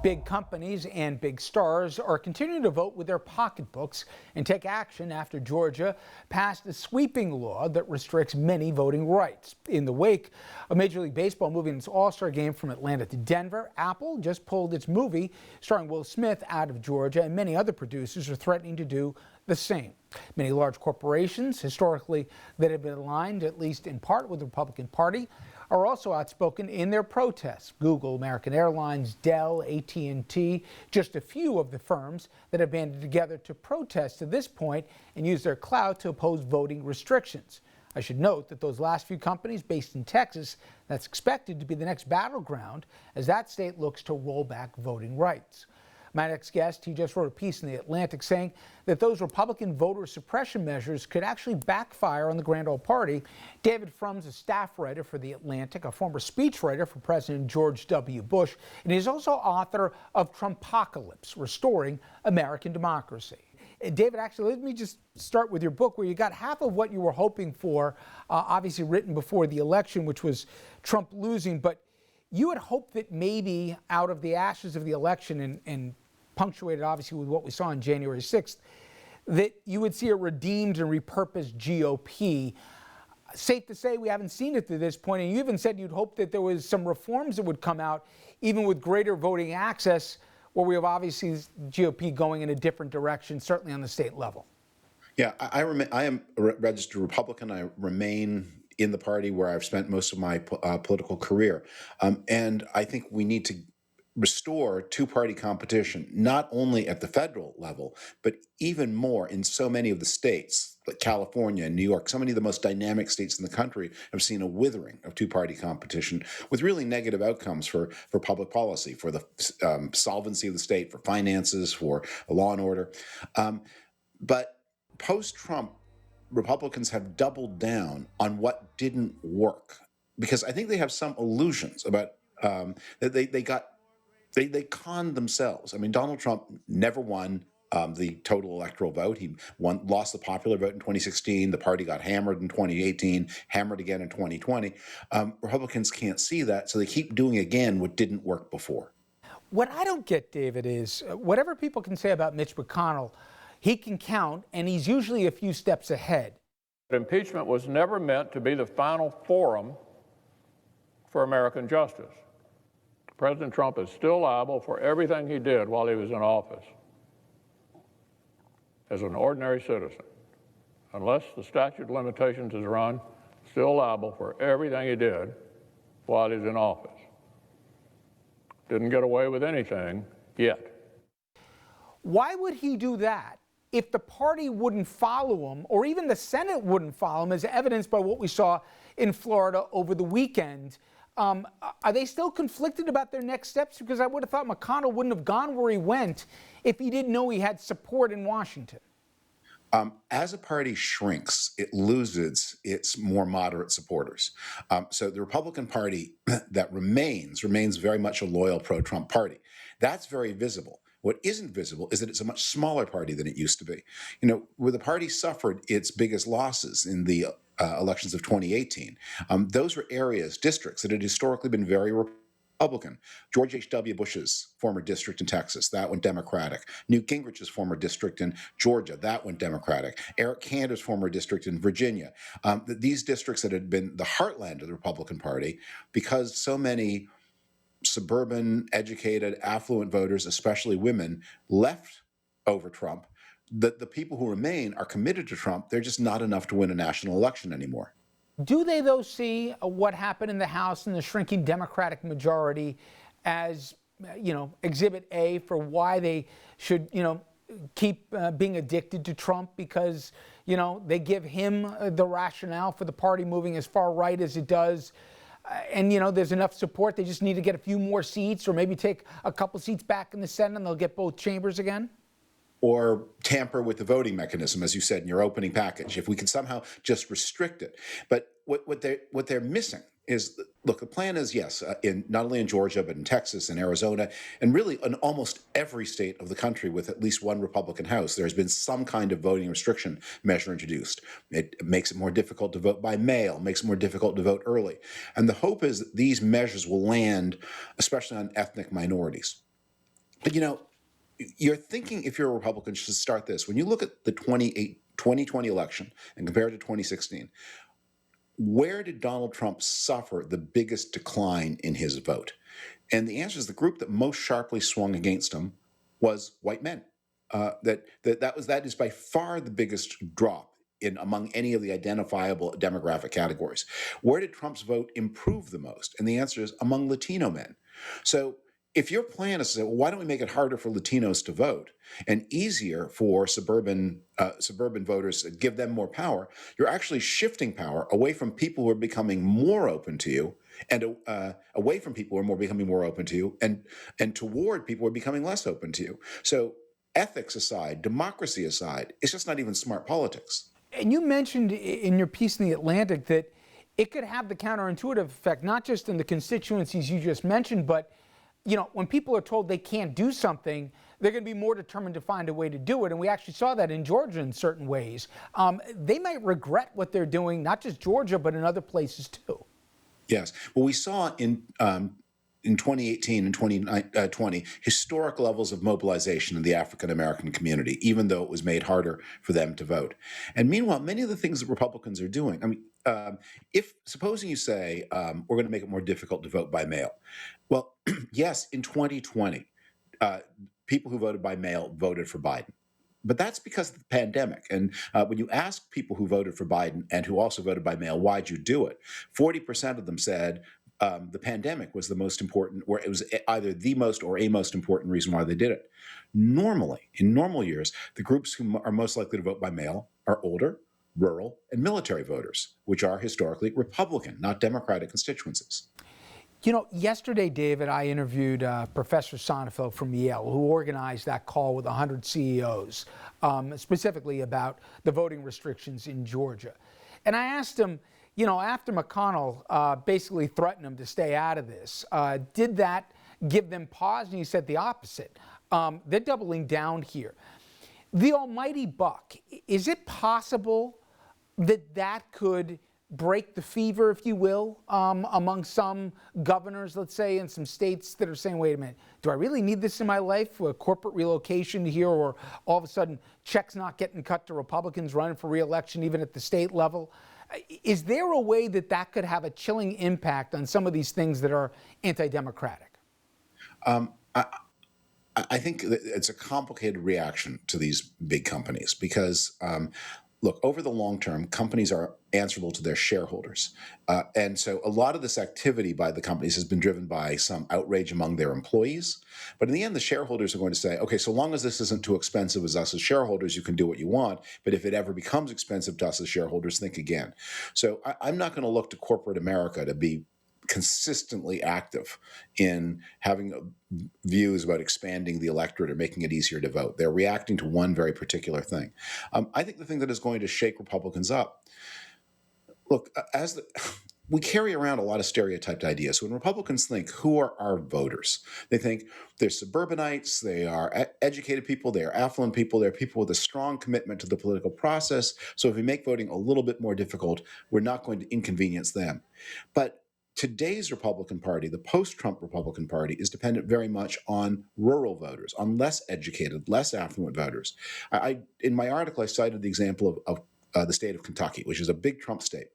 Big companies and big stars are continuing to vote with their pocketbooks and take action after Georgia passed a sweeping law that restricts many voting rights. In the wake of Major League Baseball moving its All-Star game from Atlanta to Denver, Apple just pulled its movie starring Will Smith out of Georgia, and many other producers are threatening to do the same. Many large corporations, historically that have been aligned, at least in part, with the Republican Party, are also outspoken in their protests. Google, American Airlines, Dell, AT&T, just a few of the firms that have banded together to protest to this point and use their clout to oppose voting restrictions. I should note that those last few companies based in Texas, that's expected to be the next battleground as that state looks to roll back voting rights. My next guest, he just wrote a piece in the Atlantic saying that those Republican voter suppression measures could actually backfire on the grand old party. David Frum's a staff writer for the Atlantic, a former speechwriter for President George W. Bush, and he's also author of Trumpocalypse, Restoring American Democracy. David, actually, let me just start with your book, where you got half of what you were hoping for, obviously written before the election, which was Trump losing, but you had hoped that maybe out of the ashes of the election and punctuated obviously with what we saw on January 6th, that you would see a redeemed and repurposed GOP. Safe to say we haven't seen it to this point, and you even said you'd hope that there was some reforms that would come out, even with greater voting access, where we have obviously GOP going in a different direction, certainly on the state level. Yeah, I am a registered Republican. I remain in the party where I've spent most of my political career. And I think we need to restore two-party competition, not only at the federal level, but even more in so many of the states, like California and New York. So many of the most dynamic states in the country have seen a withering of two-party competition with really negative outcomes for public policy, for the solvency of the state, for finances, for law and order. But post-Trump, Republicans have doubled down on what didn't work, because I think they have some illusions about that they conned themselves. I mean, Donald Trump never won the total electoral vote. He lost the popular vote in 2016. The party got hammered in 2018, hammered again in 2020. Republicans can't see that, so they keep doing again what didn't work before. What I don't get, David, is whatever people can say about Mitch McConnell, he can count, and he's usually a few steps ahead. Impeachment was never meant to be the final forum for American justice. President Trump is still liable for everything he did while he was in office as an ordinary citizen. Unless the statute of limitations is run, still liable for everything he did while he was in office. Didn't get away with anything yet. Why would he do that if the party wouldn't follow him, or even the Senate wouldn't follow him, as evidenced by what we saw in Florida over the weekend? Are they still conflicted about their next steps? Because I would have thought McConnell wouldn't have gone where he went if he didn't know he had support in Washington. As a party shrinks, it loses its more moderate supporters. So the Republican Party that remains very much a loyal pro-Trump party. That's very visible. What isn't visible is that it's a much smaller party than it used to be. You know, where the party suffered its biggest losses in the elections of 2018, those were areas, districts that had historically been very Republican. George H.W. Bush's former district in Texas, that went Democratic. Newt Gingrich's former district in Georgia, that went Democratic. Eric Cantor's former district in Virginia. These districts that had been the heartland of the Republican Party, because so many suburban, educated, affluent voters, especially women, left over Trump. The people who remain are committed to Trump. They're just not enough to win a national election anymore. Do they, though, see what happened in the House and the shrinking Democratic majority as, Exhibit A for why they should, keep being addicted to Trump? Because, they give him the rationale for the party moving as far right as it does. And, there's enough support. They just need to get a few more seats, or maybe take a couple seats back in the Senate, and they'll get both chambers again. Or tamper with the voting mechanism, as you said in your opening package, if we can somehow just restrict it. But what they're missing is, look, the plan is, yes, in not only in Georgia, but in Texas and Arizona, and really in almost every state of the country with at least one Republican House, there's been some kind of voting restriction measure introduced. It makes it more difficult to vote by mail, makes it more difficult to vote early. And the hope is that these measures will land, especially on ethnic minorities. But you're thinking, if you're a Republican, should start this. When you look at the 2020 election and compare it to 2016, where did Donald Trump suffer the biggest decline in his vote? And the answer is the group that most sharply swung against him was white men. That is by far the biggest drop in among any of the identifiable demographic categories. Where did Trump's vote improve the most? And the answer is among Latino men. So if your plan is to say, well, why don't we make it harder for Latinos to vote and easier for suburban voters, give them more power, you're actually shifting power away from people who are becoming more open to you, and away from people who are becoming more open to you, and toward people who are becoming less open to you. So ethics aside, democracy aside, it's just not even smart politics. And you mentioned in your piece in the Atlantic that it could have the counterintuitive effect, not just in the constituencies you just mentioned, but when people are told they can't do something, they're going to be more determined to find a way to do it. And we actually saw that in Georgia in certain ways. They might regret what they're doing, not just Georgia, but in other places too. Yes. Well, we saw in 2018 and 2020 historic levels of mobilization in the African American community, even though it was made harder for them to vote. And meanwhile, many of the things that Republicans are doing, I mean, if supposing you say we're going to make it more difficult to vote by mail, well, yes, in 2020, people who voted by mail voted for Biden. But that's because of the pandemic. And when you ask people who voted for Biden and who also voted by mail, why'd you do it? 40% of them said the pandemic was the most important, or it was either the most or a most important reason why they did it. Normally, in normal years, the groups who are most likely to vote by mail are older, rural, and military voters, which are historically Republican, not Democratic constituencies. Yesterday, David, I interviewed Professor Sonnenfeld from Yale, who organized that call with 100 CEOs, specifically about the voting restrictions in Georgia. And I asked him, after McConnell basically threatened him to stay out of this, did that give them pause? And he said the opposite. They're doubling down here. The almighty buck, is it possible that could break the fever, if you will, among some governors, let's say, in some states that are saying, wait a minute, do I really need this in my life? A corporate relocation here, or all of a sudden checks not getting cut to Republicans running for re-election, even at the state level? Is there a way that could have a chilling impact on some of these things that are anti-democratic? I think that it's a complicated reaction to these big companies because, look, over the long term, companies are answerable to their shareholders. And so a lot of this activity by the companies has been driven by some outrage among their employees. But in the end, the shareholders are going to say, okay, so long as this isn't too expensive as us as shareholders, you can do what you want. But if it ever becomes expensive to us as shareholders, think again. So I'm not going to look to corporate America to be consistently active in having views about expanding the electorate or making it easier to vote. They're reacting to one very particular thing. I think the thing that is going to shake Republicans up, look, we carry around a lot of stereotyped ideas. When Republicans think, who are our voters? They think they're suburbanites, they are educated people, they are affluent people, they're people with a strong commitment to the political process. So if we make voting a little bit more difficult, we're not going to inconvenience them. But today's Republican Party, the post-Trump Republican Party, is dependent very much on rural voters, on less educated, less affluent voters. In my article, I cited the example of the state of Kentucky, which is a big Trump state.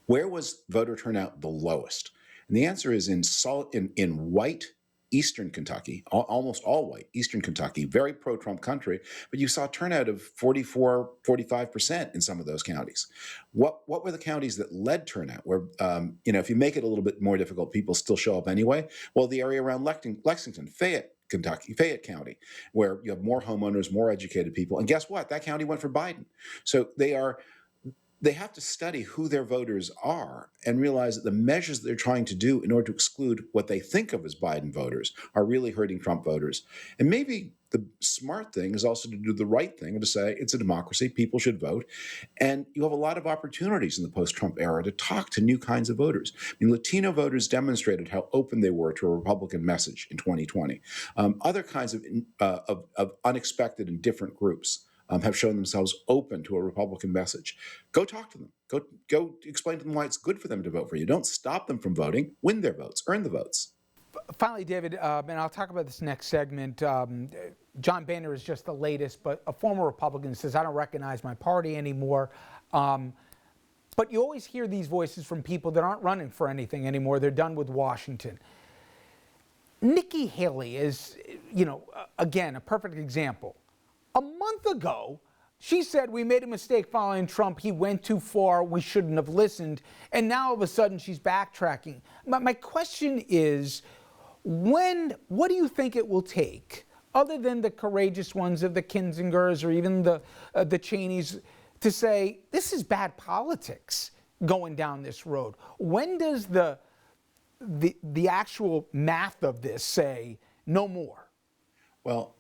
Where was voter turnout the lowest? And the answer is in white Eastern Kentucky, almost all white Eastern Kentucky, very pro-Trump country, but you saw turnout of 44, 45% in some of those counties. What were the counties that led turnout? Where, if you make it a little bit more difficult, people still show up anyway? Well, the area around Lexington, Fayette County, where you have more homeowners, more educated people. And guess what? That county went for Biden. So they have to study who their voters are and realize that the measures they're trying to do in order to exclude what they think of as Biden voters are really hurting Trump voters. And maybe the smart thing is also to do the right thing and to say it's a democracy, people should vote. And you have a lot of opportunities in the post-Trump era to talk to new kinds of voters. I mean, Latino voters demonstrated how open they were to a Republican message in 2020. Other kinds of unexpected and different groups have shown themselves open to a Republican message. Go talk to them. Go explain to them why it's good for them to vote for you. Don't stop them from voting. Win their votes. Earn the votes. Finally, David, and I'll talk about this next segment. John Boehner is just the latest, but a former Republican says, I don't recognize my party anymore. But you always hear these voices from people that aren't running for anything anymore. They're done with Washington. Nikki Haley is, again, a perfect example. A month ago, she said we made a mistake following Trump. He went too far. We shouldn't have listened. And now all of a sudden she's backtracking. My question is, what do you think it will take, other than the courageous ones of the Kinzingers or even the Cheneys, to say this is bad politics going down this road? When does the actual math of this say no more? Well,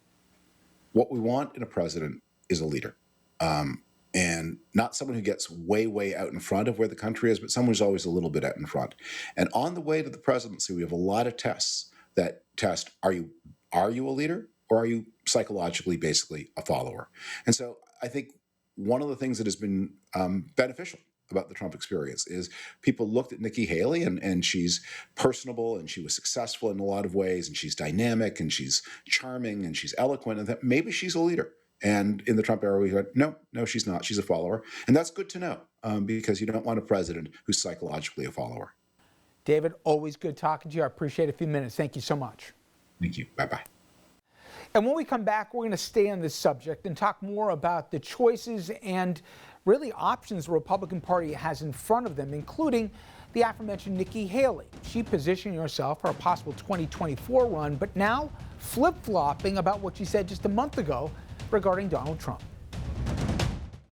what we want in a president is a leader. And not someone who gets way, way out in front of where the country is, but someone who's always a little bit out in front. And on the way to the presidency, we have a lot of tests that test, are you a leader, or are you psychologically basically a follower? And so I think one of the things that has been beneficial about the Trump experience is people looked at Nikki Haley, and she's personable, and she was successful in a lot of ways, and she's dynamic, and she's charming, and she's eloquent, and that maybe she's a leader. And in the Trump era, we went, no, she's not. She's a follower. And that's good to know, because you don't want a president who's psychologically a follower. David, always good talking to you. I appreciate a few minutes. Thank you so much. Thank you. Bye-bye. And when we come back, we're going to stay on this subject and talk more about the choices and really options the Republican Party has in front of them, including the aforementioned Nikki Haley. She positioning herself for a possible 2024 run, but now flip-flopping about what she said just a month ago regarding Donald Trump.